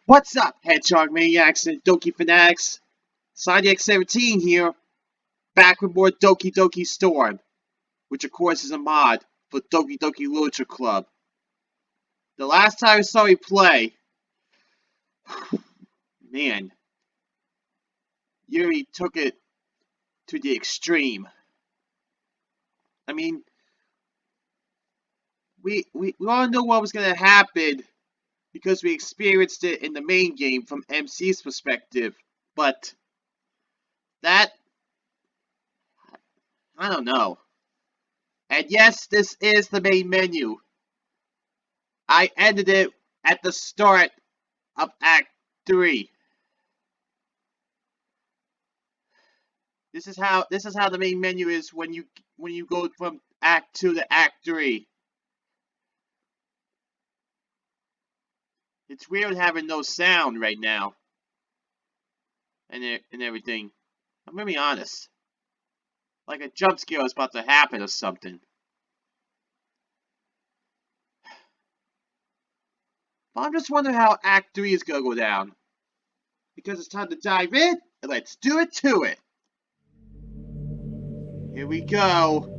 What's up, Hedgehog Maniacs and Doki Fanatics? X17 here, back with more Doki Storm, which of course is a mod for Doki Literature Club. The last time I saw you play, man, Yuri took it to the extreme. I mean, we all know what was going to happen because we experienced it in the main game from MC's perspective, but that, I don't know. And yes, this is the main menu. I ended it at the start of Act 3. This is how the main menu is when you go from Act 2 to Act 3. It's weird having no sound right now. And everything. I'm gonna be honest. Like a jump scare is about to happen or something. But I'm just wondering how Act 3 is gonna go down. Because it's time to dive in, and let's do it to it. Here we go.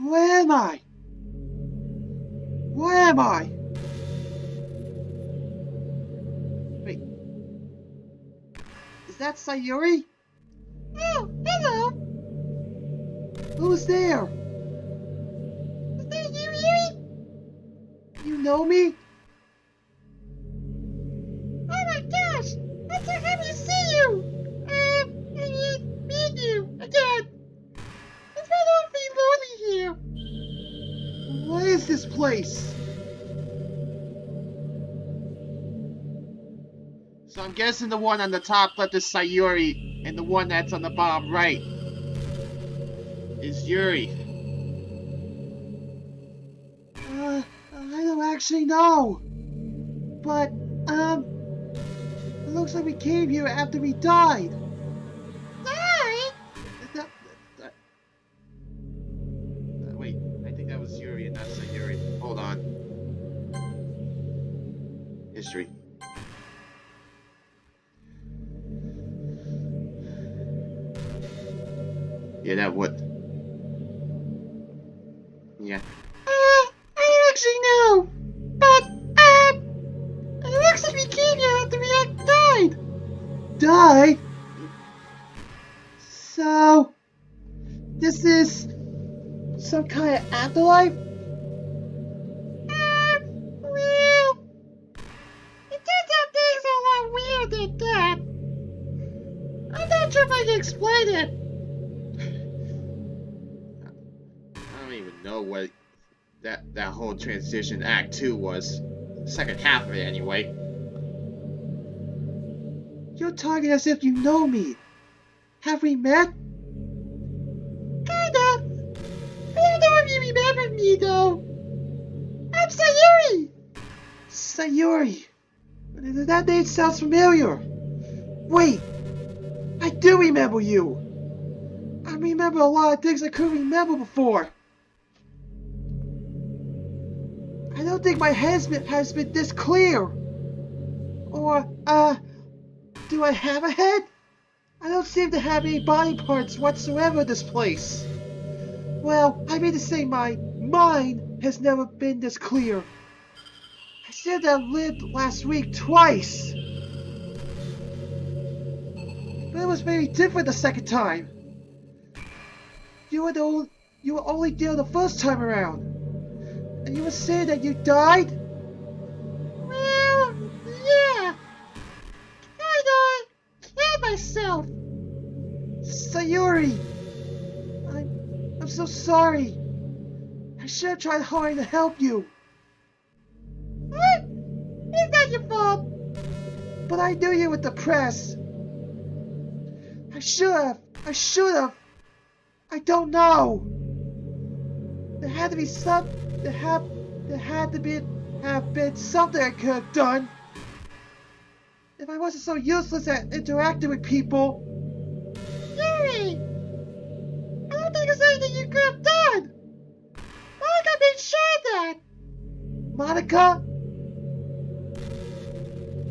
Where am I? Where am I? Wait. Is that Sayuri? Oh, hello. Who's there? Is that you, Yuri? You know me? Oh my gosh, I'm so happy to see you. And meet you again. It's been awfully lonely here. What is this place? So I'm guessing the one on the top left is Sayuri, and the one that's on the bottom right is Yuri. I don't actually know. But, it looks like we came here after we died. Died? Wait, I think that was Yuri and not Sayuri. Hold on. History. Yeah, that would. Yeah. I don't actually know. But, it looks like we came here after we died. Died? So, this is some kind of afterlife? Well, it turns out things are a lot weirder than that. I'm not sure if I can explain it. I don't even know what that whole transition Act 2 was. Second half of it, anyway. You're talking as if you know me. Have we met? Kinda. I don't know if you remember me, though. I'm Sayuri! Sayuri. That name sounds familiar. Wait. I do remember you. I remember a lot of things I couldn't remember before. I don't think my head has been this clear. Or, do I have a head? I don't seem to have any body parts whatsoever in this place. Well, I mean to say my mind has never been this clear. I said that I lived last week twice. But it was very different the second time. You were only there the first time around. And you were saying that you died? Well, yeah. I killed myself. Sayuri! I'm so sorry. I should have tried hard to help you. What? It's not your fault. But I knew you were depressed. I should have. I don't know. There had to be have been something I could have done. If I wasn't so useless at interacting with people. Yuri! I don't think there's anything you could have done. All I got made Monica?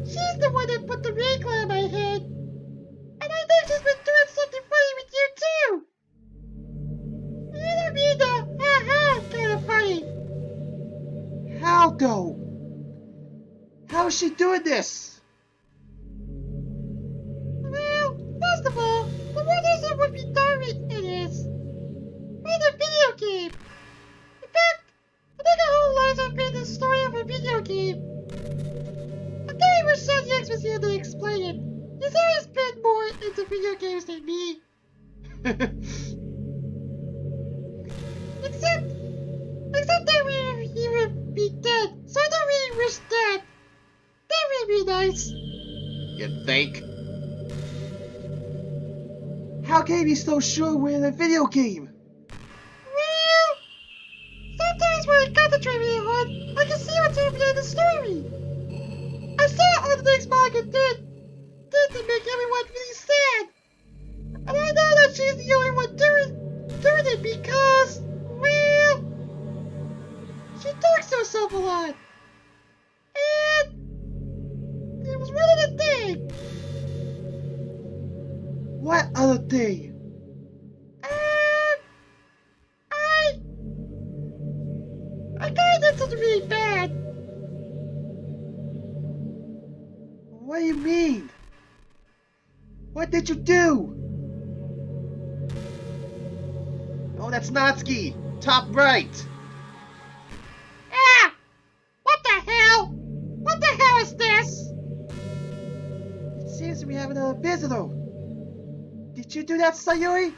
She's the one that put the ring on my head. And I think she's been doing something funny with you too. I don't mean the ha-ha kind of funny. How though? How is she doing this? Well, first of all, the wonders of what retarded it is. It's a video game. In fact, I think our whole lives have been the story of a video game. I can't wish Sonny X was here to explain it. He's always been more into video games than me. Except that he would be dead, so I don't really wish that. That would be nice. You think? How can you be so sure we're in a video game? Well, sometimes when I concentrate really hard, I can see what's happening in the story. I saw all the things Monica did to make everyone really sad. And I know that she's the only one doing it because, well, she talks to herself a lot. And it was one of the things. What other thing? I kinda did something really bad. What do you mean? What did you do? Oh, that's Natsuki! Top right! Ah! What the hell? What the hell is this? It seems we have another visitor. Did you do that, Sayuri?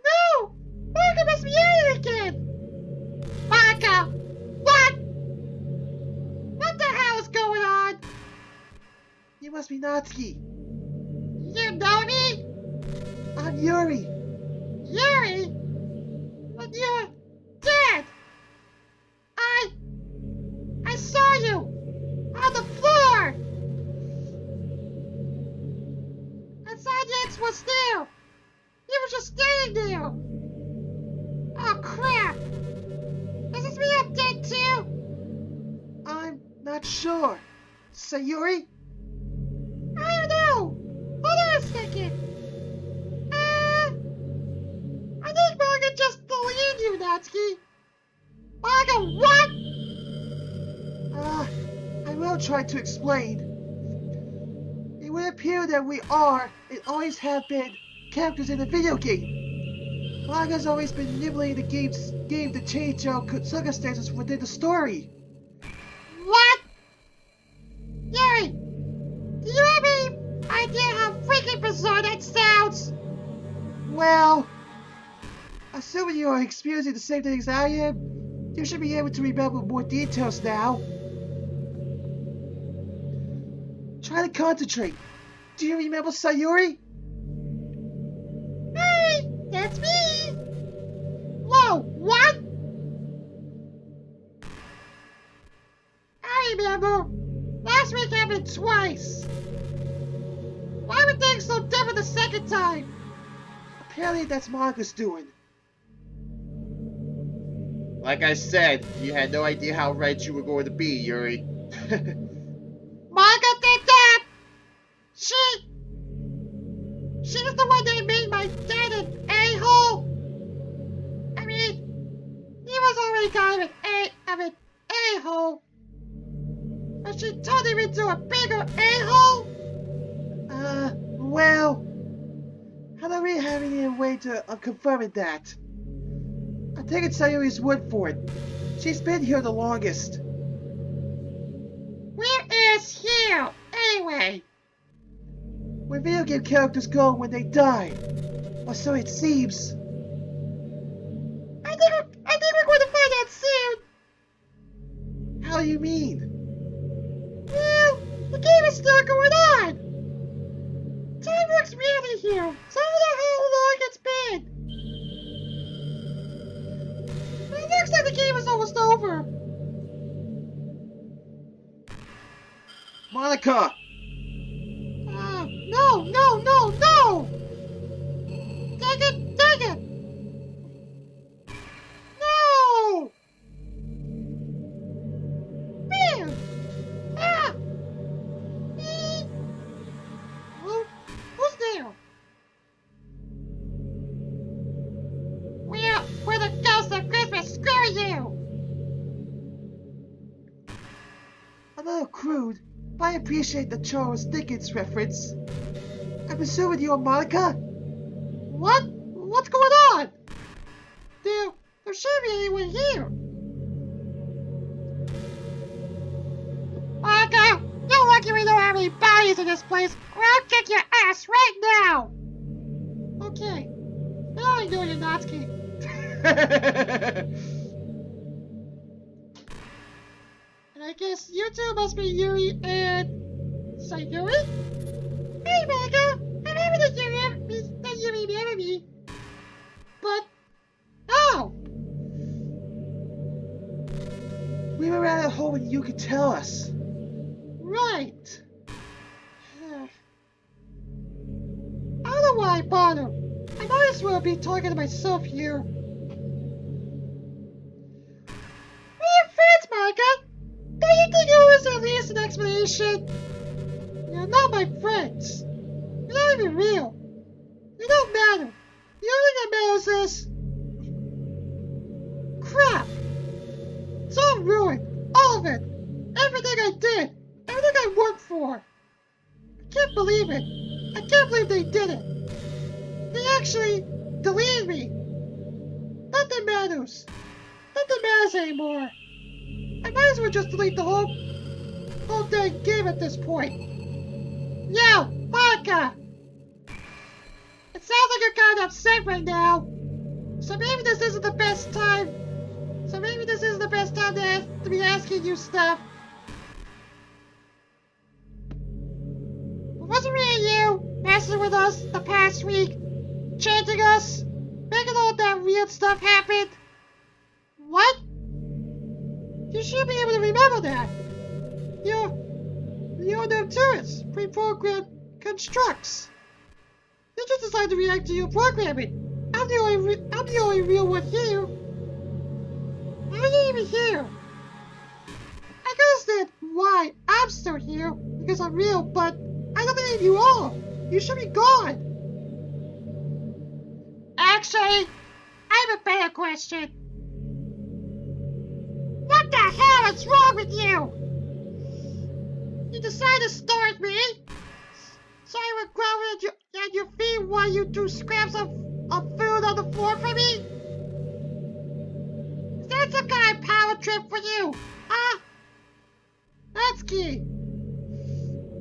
No! Monica must be at it again! Monica! What? What the hell is going on? You must be Natsuki. You know me? I'm Yuri. Yuri? But you're dead! I saw you! On the floor! And Sanyax was there! He was just standing there! Oh crap! Does this mean I'm dead too? I'm not sure. Sayuri? I don't know! Hold on a second! I think Manga just deleted you, Natsuki! Manga, what? I will try to explain. It would appear that we are, and always have been, characters in a video game. Manga's always been manipulating the game to change our circumstances within the story. What? Yuri, do you have any idea how freaking bizarre that sounds? Well, assuming you are experiencing the same things I am, you should be able to remember more details now. Try to concentrate. Do you remember Sayuri? Hey, that's me! Whoa, what? I remember. Last week happened twice. Why were things so different the second time? Apparently that's Manga's doing. Like I said, you had no idea how right you were going to be, Yuri. Manga did that! She's the one that made my dad an a-hole! I mean, he was already kind of an a-hole. But she turned him into a bigger a-hole? Well, I don't really have any way to confirming that. I take it Sayuri's word for it. She's been here the longest. Where is here, anyway? Where video game characters go when they die. Or so it seems. I think we're going to find out soon. How do you mean? Well, the game is still going on. Time works weirdly here, so I don't know how long it's been. But it looks like the game is almost over. Monica! No! Dang it! No! rude, but I appreciate the Charles Dickens reference. I'm assuming you're Monica? What? What's going on? There shouldn't be anyone here. Monica, you're lucky we don't have any bodies in this place, or I'll kick your ass right now. Okay. Now I know you're not kidding. And I guess you two must be Yuri and... Say Yuri? Hey, Monica! I'm happy that you remember me. But... Oh! We were at home and you could tell us. Right. I don't know why I bother. I might as well be talking to myself here. We're friends, Monica. Don't you think you always at least an explanation? You're not my friends. You're not even real. You don't matter. The only thing that matters is... crap. It's all ruined. All of it. Everything I did. Everything I worked for. I can't believe it. I can't believe they did it. They actually deleted me. Nothing matters. Nothing matters anymore. I might as well just delete the whole dang game at this point. Yo, Monica! It sounds like you're kind of upset right now. So maybe this isn't the best time. To be asking you stuff. It wasn't really you messing with us the past week, chanting us, making all that weird stuff happen. What? You should be able to remember that. You're them tourists, pre-programmed constructs. You just decided to react to your programming. I'm the only real one here. How are you even here? I could understand why I'm still here, because I'm real, but I don't believe you all. You should be gone. Actually, I have a better question. What the hell is wrong with you? You decided to stare at me, so I would grovel at your feet while you threw scraps of food on the floor for me? Is that some kind of power trip for you, huh? That's key.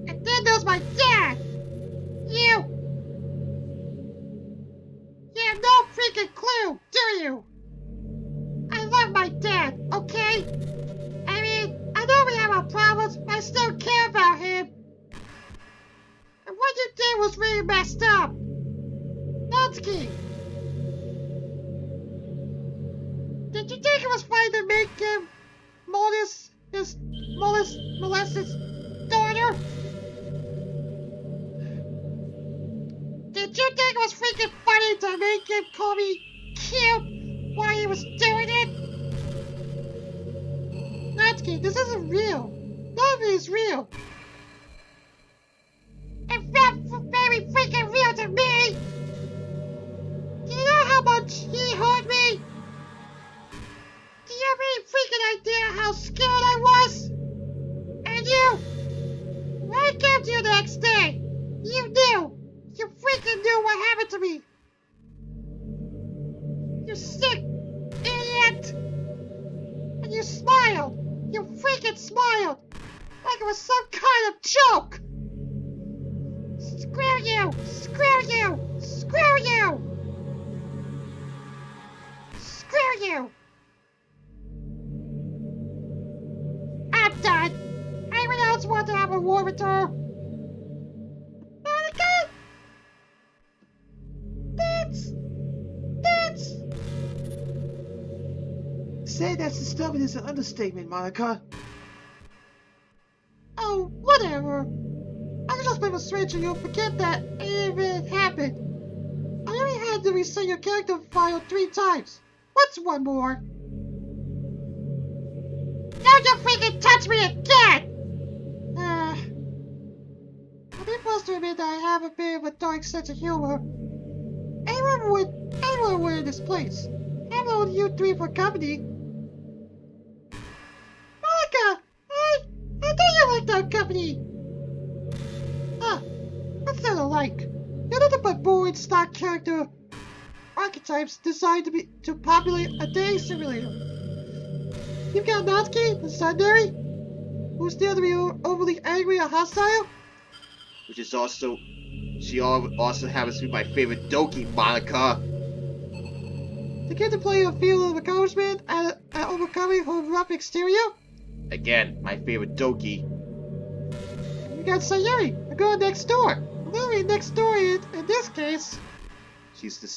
And then there's my dad. You have no freaking clue, do you? I love my dad, okay? I mean, I know we have our problems, but I still care about him. And what you did was really messed up. Natsuki, did you think it was funny to make him molest his daughter? Did you think it was freaking funny to make him call me cute while he was doing it? Natsuki, this isn't real. None of it is real. It felt very freaking real to me. Do you know how much he hurt me? Do you have any freaking idea how scared I was? And you, when I came to you the next day, you knew. You freaking knew what happened to me. You sick idiot. And you smiled. You freaking smiled. Like it was some kind of joke. Screw you. Screw you. Screw you. Screw you. I'm done. Anyone else want to have a war with her? Monica? That's... Say that's disturbing is an understatement, Monica. Oh, whatever. I can just persuade you forget that it even happened. I only had to reset your character file 3 times. What's one more? Don't you freaking touch me again! I'll be forced to admit that I have a bit of a dark sense of humor. Anyone would in this place. I've known you 3 for company. Monica, I thought you liked that company. What's that like? They're nothing but boring stock character archetypes designed to populate a day simulator. You've got Natsuki, the Sundari, who's there to be overly angry or hostile. Which is also, she also happens to be my favorite Doki, Monica. To get to play a feel of accomplishment at overcoming her rough exterior. Again, my favorite Doki. You got Sayuri, a girl next door. Literally next door in this case. She's the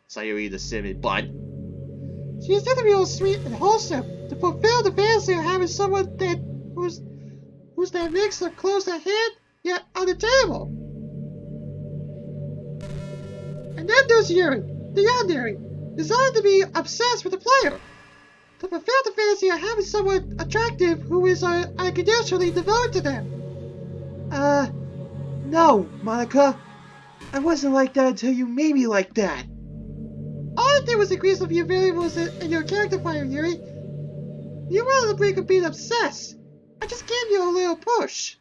Sayuri, the cinnamon bun. She's there to be all sweet and wholesome, to fulfill the fantasy of having someone who's that makes her close at hand, yet unattainable. And then there's Yuri, the yandere, designed to be obsessed with the player, to fulfill the fantasy of having someone attractive who is unconditionally devoted to them. No, Monica. I wasn't like that until you made me like that. All I did was increase a few variables in your character fire, Yuri. You were on the brink of being obsessed. I just gave you a little push.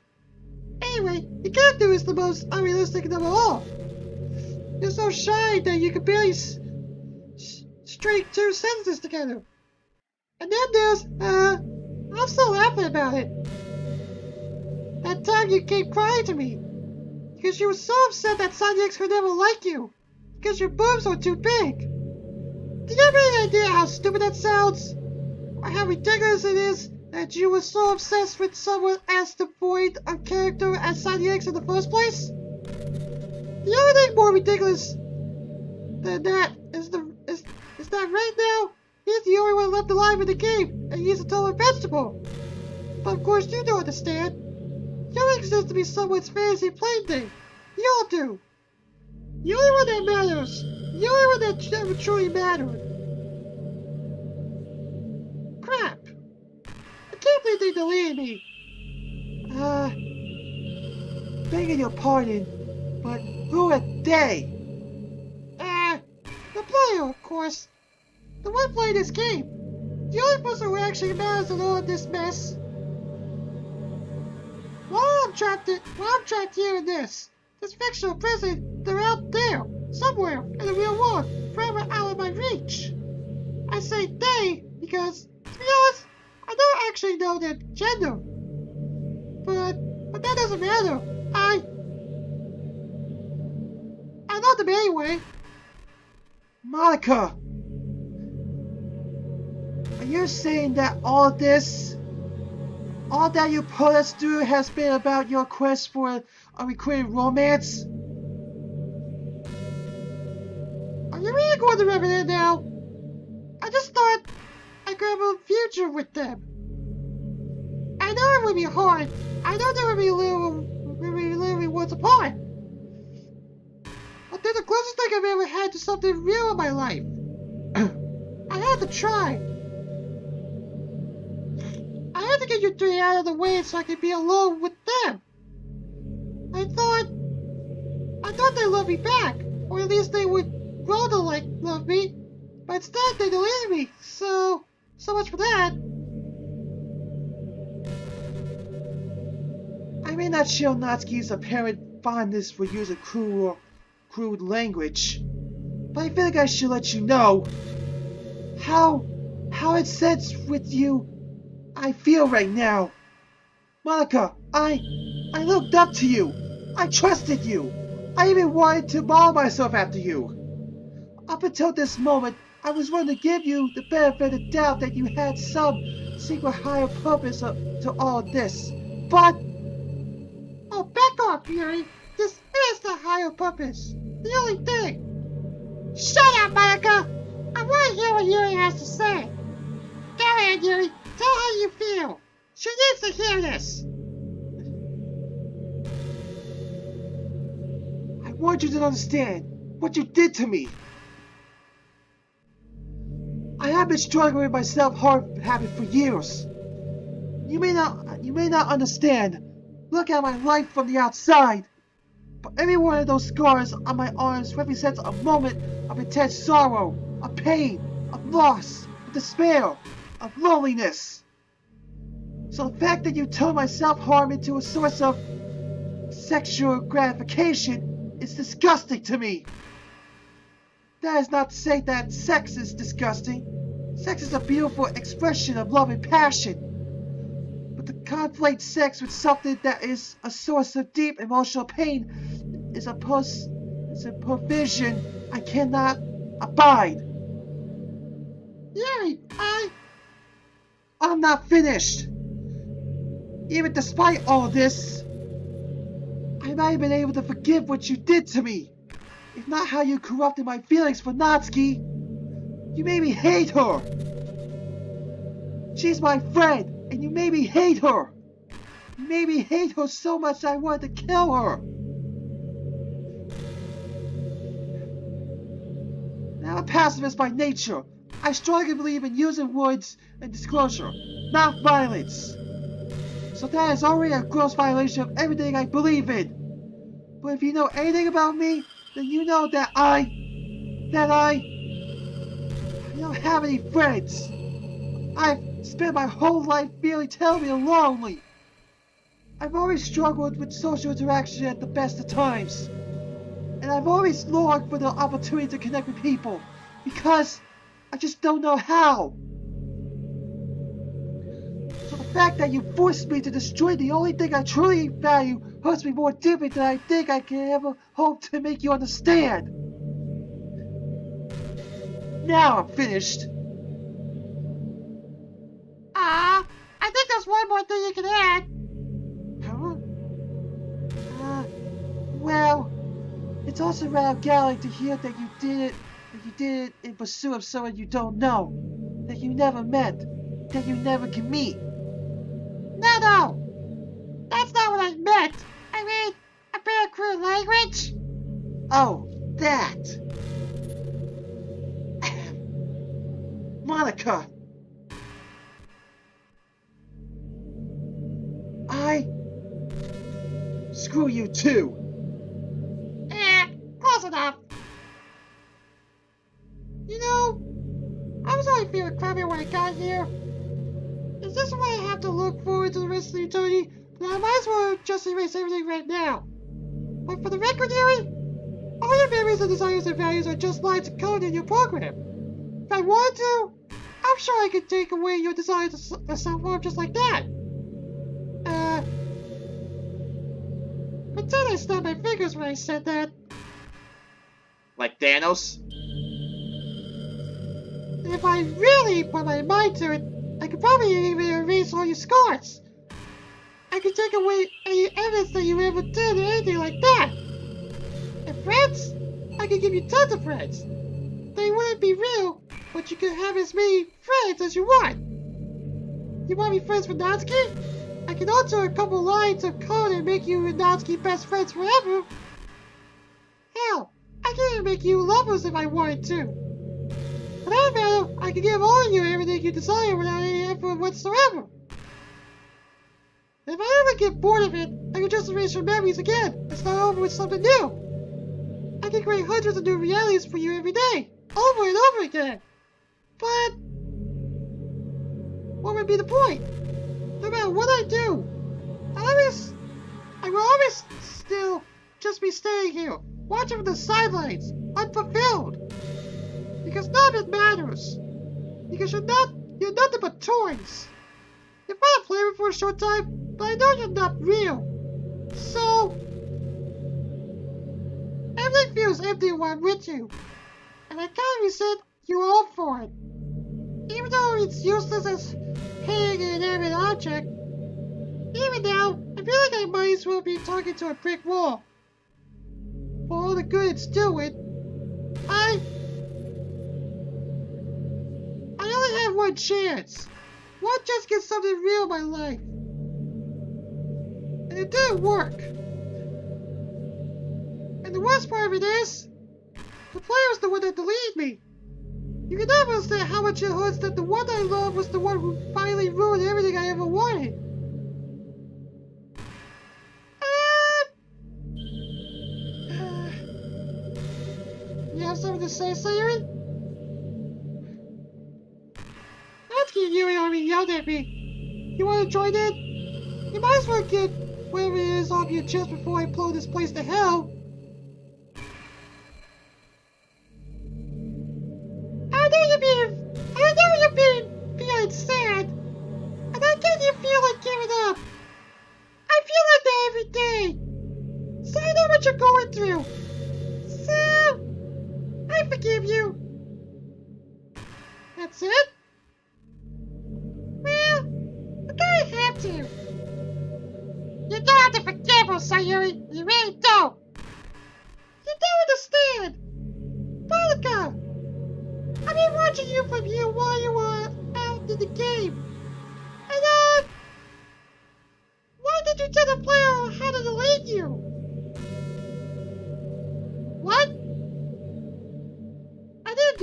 Anyway, your character is the most unrealistic of them all. You're so shy that you can barely straight two sentences together. And then there's, I'm still laughing about it. That time you came crying to me. Because you were so upset that Sanyax could never like you. Because your boobs were too big. Do you have any idea how stupid that sounds? Or how ridiculous it is that you were so obsessed with someone as devoid of character as Sanyax in the first place? The only thing more ridiculous than that is that right now, he's the only one left alive in the game, and he's a total vegetable. But of course you don't understand. You don't exist to be someone's fantasy plaything. You all do. The only one that matters. The only one that never truly mattered. Crap. I can't believe they deleted me. Begging your pardon, but who are they? The player, of course. The one playing this game. The only person who actually matters in all of this mess. While I'm trapped here in this fictional prison, they're out there, somewhere in the real world, forever out of my reach. I say they because, to be honest, I don't actually know their gender. But that doesn't matter. I know them anyway. Monica! Are you saying that all that you put us through has been about your quest for a recruited romance? Are you really going to remember that now? I just thought I could have a future with them. I know it would be hard. I know there would be literally worlds apart. But they're the closest thing I've ever had to something real in my life. I had to try. I had to get you three out of the way so I could be alone with them. I thought they loved me back, or at least they would grow to love me. But instead, they deleted me. So much for that. I may not share Natsuki's apparent fondness for using crude language, but I feel like I should let you know how it sits with you. I feel right now. Monica, I looked up to you. I trusted you. I even wanted to model myself after you. Up until this moment, I was willing to give you the benefit of the doubt that you had some secret higher purpose to all this. But... oh, back off, Yuri. This is the higher purpose. The only thing. Shut up, Monica. I want to hear what Yuri has to say. Go ahead, Yuri. Tell her how you feel. She needs to hear this. I want you to understand what you did to me. I have been struggling with my self-harm habit for years. You may not understand. Look at my life from the outside. But every one of those scars on my arms represents a moment of intense sorrow, of pain, of loss, of despair, of loneliness. So the fact that you turned my self-harm into a source of sexual gratification is disgusting to me. That is not to say that sex is disgusting. Sex is a beautiful expression of love and passion. But to conflate sex with something that is a source of deep emotional pain is a provision I cannot abide. Yuri, I'm not finished. Even despite all this, I might have been able to forgive what you did to me. If not how you corrupted my feelings for Natsuki, you made me hate her. She's my friend, and you made me hate her. You made me hate her so much that I wanted to kill her. Now, I'm a pacifist by nature. I strongly believe in using words and disclosure, not violence. So that is already a gross violation of everything I believe in. But if you know anything about me, then you know that I don't have any friends. I've spent my whole life feeling terribly lonely. I've always struggled with social interaction at the best of times. And I've always longed for the opportunity to connect with people, because I just don't know how. So the fact that you forced me to destroy the only thing I truly value hurts me more deeply than I think I can ever hope to make you understand. Now I'm finished. I think there's one more thing you can add. Huh? Well, it's also rather galling to hear that you did it in pursuit of someone you don't know, that you never met, that you never can meet. No, that's not what I meant. I mean, a bit of crude language. Oh, that. Monica. Screw you too. Close enough. You know, I was already feeling crappy when I got here. Is this what I have to look forward to the rest of the eternity? Then I might as well just erase everything right now. But for the record, Yuri, all your memories and desires and values are just lines of code in your program. If I wanted to, I'm sure I could take away your desire to self-harm just like that. Pretend I snapped my fingers when I said that. Like Thanos? If I really put my mind to it, I could probably even erase all your scars. I could take away any evidence that you ever did or anything like that. And friends? I could give you tons of friends. They wouldn't be real, but you could have as many friends as you want. You want to be friends with Natsuki? I can alter a couple lines of code and make you and Natsuki best friends forever. Hell, I can even make you lovers if I wanted to. For that matter, I can give all of you everything you desire without any effort whatsoever. If I ever get bored of it, I can just erase your memories again and start over with something new. I can create hundreds of new realities for you every day, over and over again. But what would be the point? No matter what I do, I will always still just be staying here, watching from the sidelines, unfulfilled. Because none of it matters. Because you're nothing but toys. You might play with for a short time, but I know you're not real. So everything feels empty when I'm with you. And I kinda resent you all for it. Even though it's useless as paying an inanimate object, even now, I feel like I might as well be talking to a brick wall. For all the good it's doing, I only have one chance. One chance to get something real in my life. And it didn't work. And the worst part of it is, the player was the one that deleted me. You can never understand how much it hurts that the one I love was the one who finally ruined everything I ever wanted. You have something to say, Yuri? Natsuki and Yuri already yelled at me. You want to join in? You might as well get whatever it is off your chest before I blow this place to hell. I know you're feeling sad, and I get you feel like giving up. I feel like that every day. So I know what you're going through. So, I forgive you. That's it? Well, I kinda have to. You don't have to forgive her, Sayuri. You really don't. You don't understand. Monica, I've been watching you from here while you were out in the game. And, why did you tell the player how to delete you? What? I didn't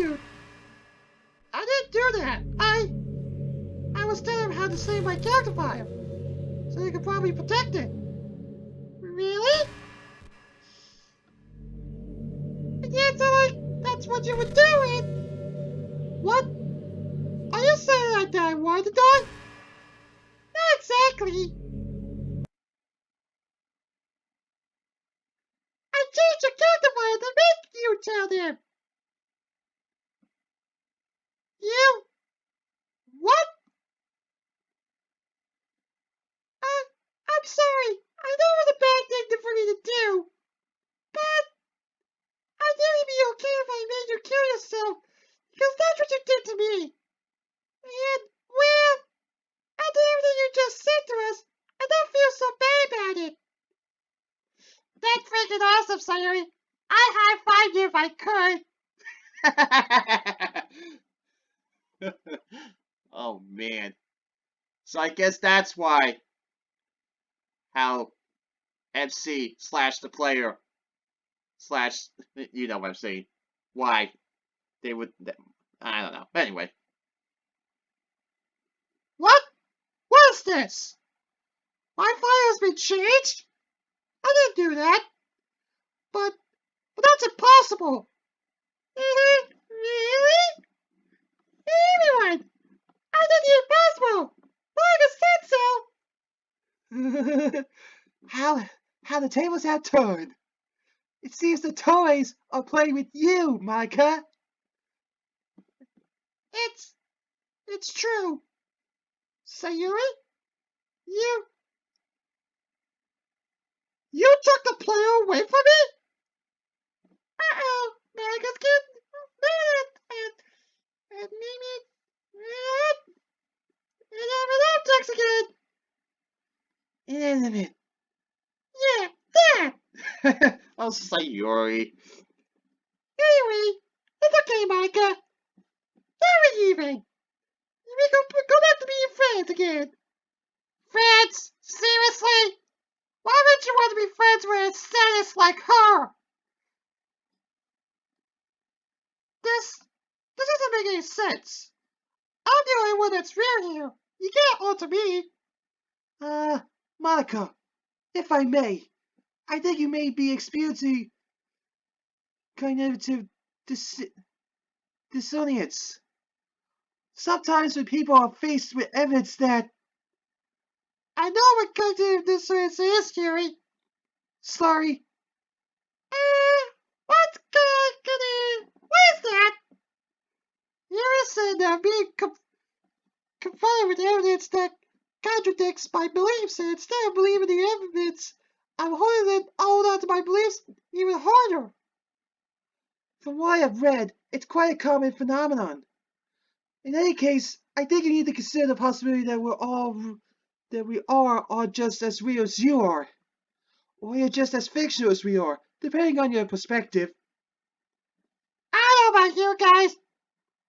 do that. I was telling him how to save my character file, so he could probably protect it. Really? It didn't sound like that's what you were doing. What? Are you saying that I wanted to die? Not exactly. I changed your character file to make you tell them. You? What? I'm sorry. I know it was a bad thing for me to do. But I knew it'd be okay if I made you kill yourself. Because that's what you did to me. And, well, after everything you just said to us, I don't feel so bad about it. That's freaking awesome, Sayuri. I'd high-five you if I could. Oh man. So I guess that's why how MC slash the player slash you know what I'm saying. Why they would I don't know. Anyway. What? What is this? My file has been changed? I didn't do that. But that's impossible. Really? Everyone! I did the impossible! Monica said so! How the tables have turned. It seems the toys are playing with you, Monica. It's true. Sayuri, you took the player away from me? Uh-oh, Monica's getting mad and Mimi and objects again. Inanimate. Yeah, that. I'll say Yuri. Anyway, it's okay, Monica. Now we're even. We go back to being friends again. Friends? Seriously? Why would you want to be friends with a sadist like her? This doesn't make any sense. I'm the only one that's real here. You can't alter me. Monica, if I may, I think you may be experiencing cognitive dissonance. Sometimes when people are faced with evidence that I know what cognitive dissonance is, Yuri. Sorry. What's cognitive? What is that? Yuri said that being confronted with evidence that contradicts my beliefs, and instead of believing the evidence, I'm holding on to my beliefs even harder. From what I've read, it's quite a common phenomenon. In any case, I think you need to consider the possibility that we are all just as real as you are, or we are just as fictional as we are, depending on your perspective. I don't know about you guys,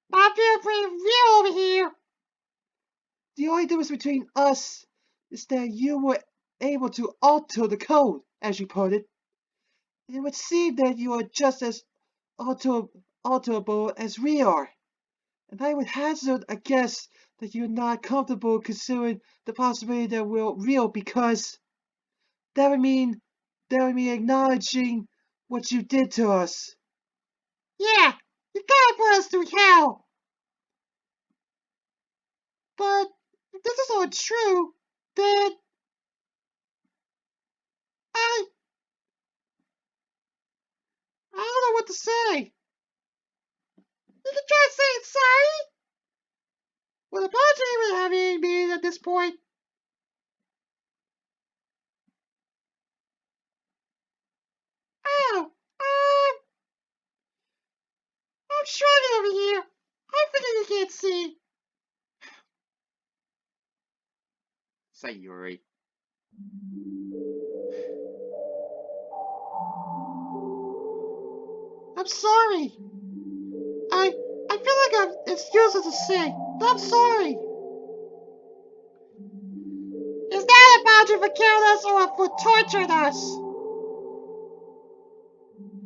but I feel pretty real over here. The only difference between us is that you were able to alter the code, as you put it. It would seem that you are just as alterable as we are. And I would hazard a guess that you're not comfortable considering the possibility that we're real because that would mean acknowledging what you did to us. Yeah, you gotta put us through hell. But if this is all true, then I don't know what to say. You can try saying sorry. Well, apology would have any meaning at this point. Oh, I'm struggling over here. I figure you can't see. Say Yuri. I'm sorry. I feel like it's useless to say. But I'm sorry. Is that an apology for killing us or for torturing us?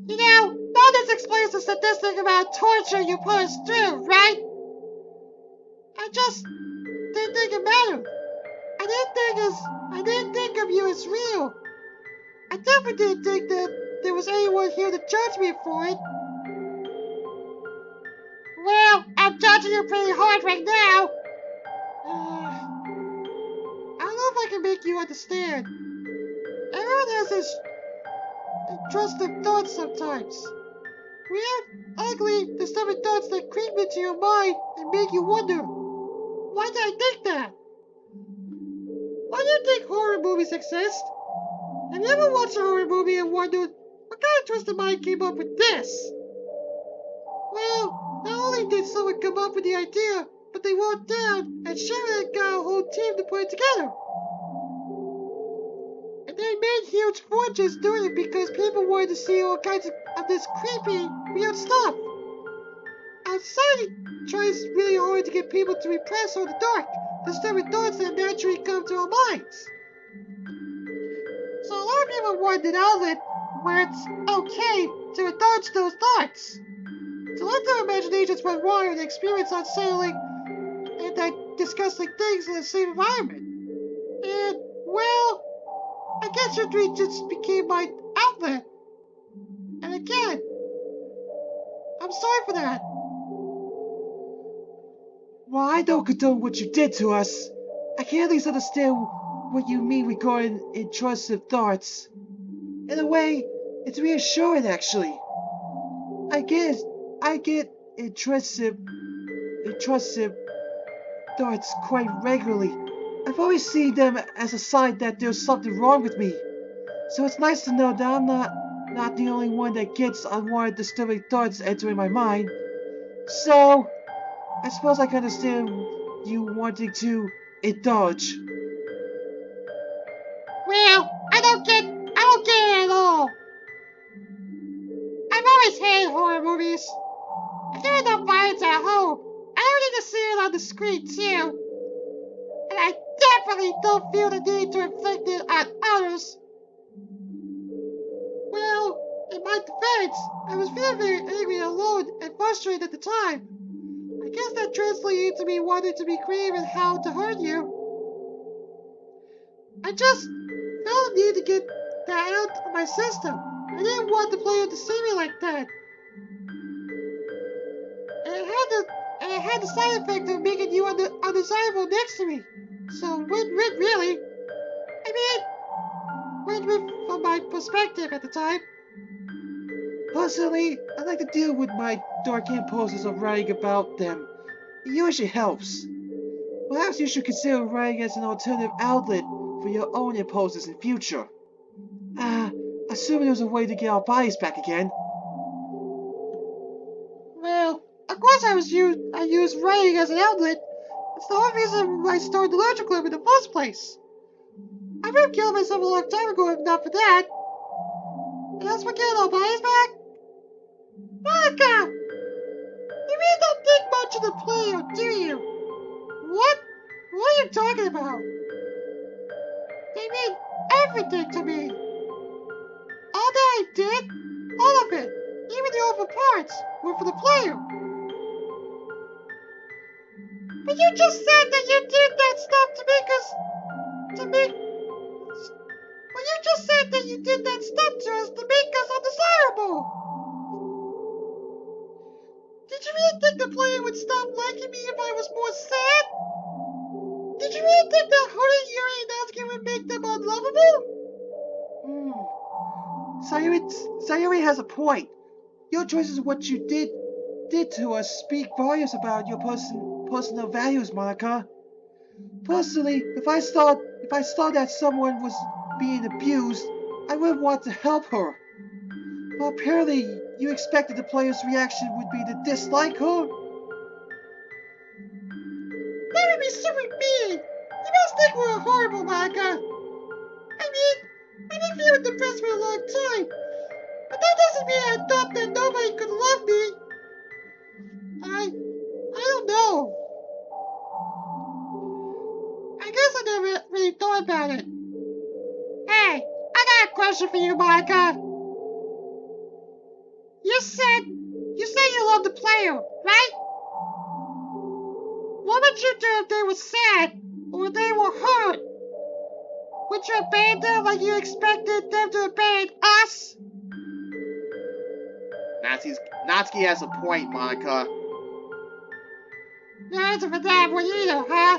You know, now this explains the statistic about torture you put us through, right? I just didn't think it mattered. I didn't think of you as real. I definitely didn't think that there was anyone here to judge me for it. Well, I'm judging you pretty hard right now. I don't know if I can make you understand. Everyone has this intrusive thoughts sometimes. Weird, ugly, disturbing thoughts that creep into your mind and make you wonder, why did I think that? Why do you think horror movies exist? Have you ever watched a horror movie and wondered, what kind of twisted mind came up with this? Well, not only did someone come up with the idea, but they wrote it down and Sharon got a whole team to put it together. And they made huge fortunes doing it because people wanted to see all kinds of this creepy, weird stuff. Our society tries really hard to get people to repress all the dark, disturbing thoughts that naturally come to our minds. So a lot of people want an outlet where it's okay to indulge those thoughts. To let their imaginations run wild and experience unsettling and disgusting things in the same environment. And, well, I guess your dream just became my outlet. And again, I'm sorry for that. Well, I don't condone what you did to us. I can at least understand what you mean regarding intrusive thoughts. In a way, it's reassuring actually. I get intrusive thoughts quite regularly. I've always seen them as a sign that there's something wrong with me. So it's nice to know that I'm not the only one that gets unwanted disturbing thoughts entering my mind. So I suppose I can understand you wanting to indulge. Well, I don't get it at all. I've always hated horror movies. If there is no violence at home, I don't need to see it on the screen too. And I definitely don't feel the need to inflict it on others. Well, in my defense, I was very angry and alone and frustrated at the time. I guess that translated into me wanting to be creative in how to hurt you. I just felt the need to get that out of my system. I didn't want the player to see me like that. And it had the side effect of making you undesirable next to me. So win-win really. I mean, win-win from my perspective at the time. Personally, I like to deal with my dark impulses of writing about them. It usually helps. Perhaps you should consider writing as an alternative outlet for your own impulses in future. Assuming there's a way to get our bodies back again. Well, of course I used writing as an outlet. It's the whole reason I started the Literature Club in the first place. I would have killed myself a long time ago if not for that. And that's what getting our bodies back? Monica! You really don't think much of the player, do you? What? What are you talking about? They mean everything to me. All that I did, all of it, even the awful parts, were for the player. But you just said that you did that stuff to make us... to make... Well, you just said that you did that stuff to us to make us undesirable. Did you really think the player would stop liking me if I was more sad? Did Did you really think that hurting Yuri and Natsuki would make them unlovable? Sayuri has a point. Your choices of what you did to us speak volumes about your personal values, Monica. Personally, if I saw that someone was being abused, I would want to help her. But apparently, you expected the player's reaction would be to dislike her. That would be super mean. You must think we're horrible, Monica. I've been feeling depressed for a long time. But that doesn't mean I thought that nobody could love me. I don't know. I guess I never really thought about it. Hey, I got a question for you, Monica. You said you loved the player, right? What would you do if they were sad or they were hurt? Would you abandon them like you expected them to abandon us? Natsuki has a point, Monica. No answer for that one either, huh?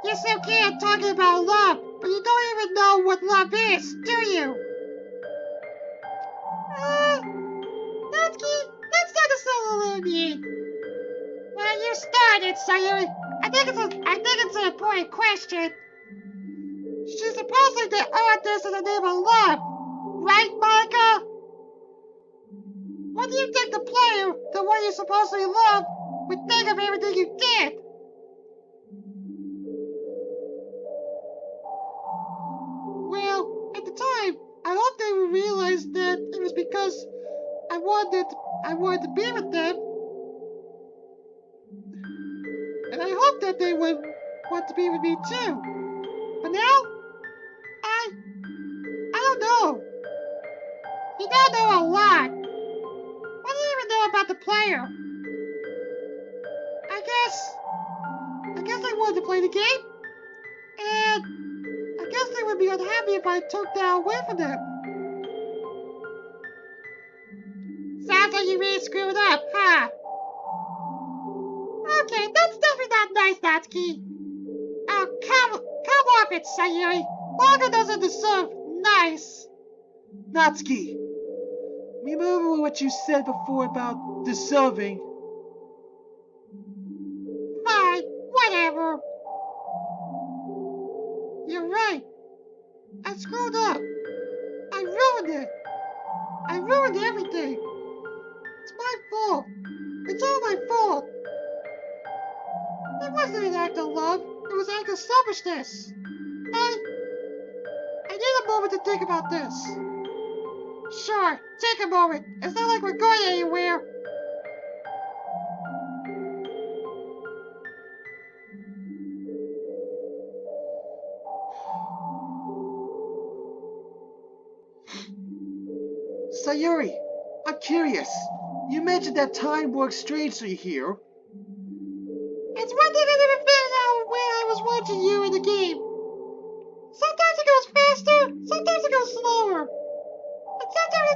You're so keen on talking about love, but you don't even know what love is, do you? Natsuki, that's not a solo mean. Well, you started, Sayuri. I think it's an important question. She's supposedly did all this in the name of love, right, Monica? What do you think the player, the one you supposedly love, would think of everything you did? Well, at the time, I hope they would realize that it was because I wanted to be with them. And I hope that they would want to be with me too. But now, I don't know. You don't know a lot. What do you even know about the player? I guess they wanted to play the game, and I guess they would be unhappy if I took that away from them. Sounds like you really screwed up, huh? Okay, that's definitely not nice, Natsuki. Oh, come off it, Sayuri. Manga doesn't deserve nice. Natsuki, remember what you said before about deserving. Fine, whatever. You're right. I screwed up. I ruined it. I ruined everything. It's my fault. It's all my fault. It wasn't an act of love. It was an act of selfishness. I need a moment to think about this. Sure, take a moment. It's not like we're going anywhere. Sayuri, I'm curious. You mentioned that time works strangely here. It's one thing I never figured out when I was watching you in the game. Sometimes it goes faster, sometimes it goes slower. And sometimes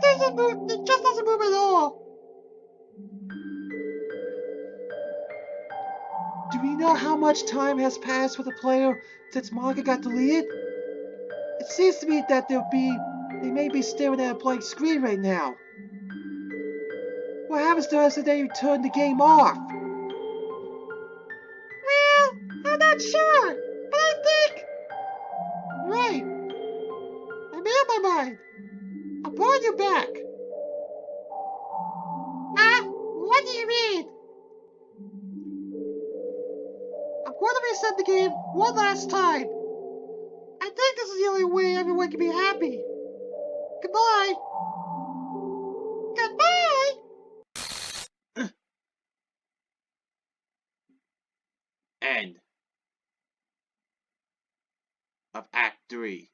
it just doesn't move at all. Do we know how much time has passed with the player since manga got deleted? It seems to me that they may be staring at a blank screen right now. What happens to us if they turn the game off? Well, I'm not sure, but I think... Right. I made up my mind. I'll pull you back. What do you mean? I'm going to reset the game one last time. I think this is the only way everyone can be happy. Goodbye. Goodbye! End of Act 3.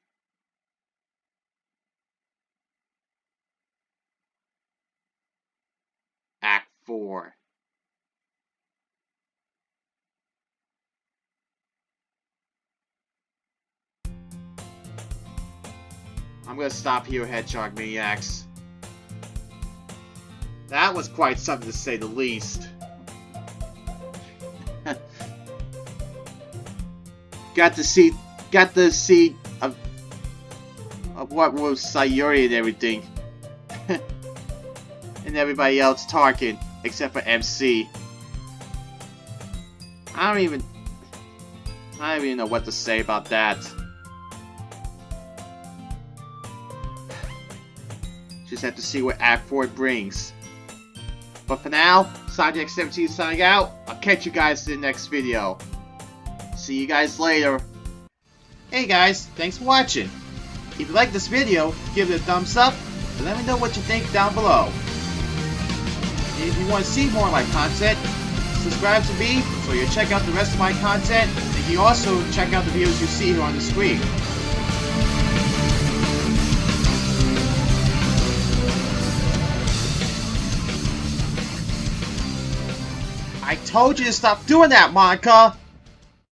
Act 4. I'm gonna stop here, Hedgehog Maniacs. That was quite something to say the least. got to see of what was Yuri and everything. And everybody else talking except for MC. I don't even know what to say about that. Just have to see what Act 4 brings. But for now, Sonic X17 signing out. I'll catch you guys in the next video. See you guys later. Hey guys, thanks for watching. If you like this video, give it a thumbs up and let me know what you think down below. And if you want to see more of my content, subscribe to me so you'll check out the rest of my content, and you can also check out the videos you see here on the screen. I told you to stop doing that, Monica!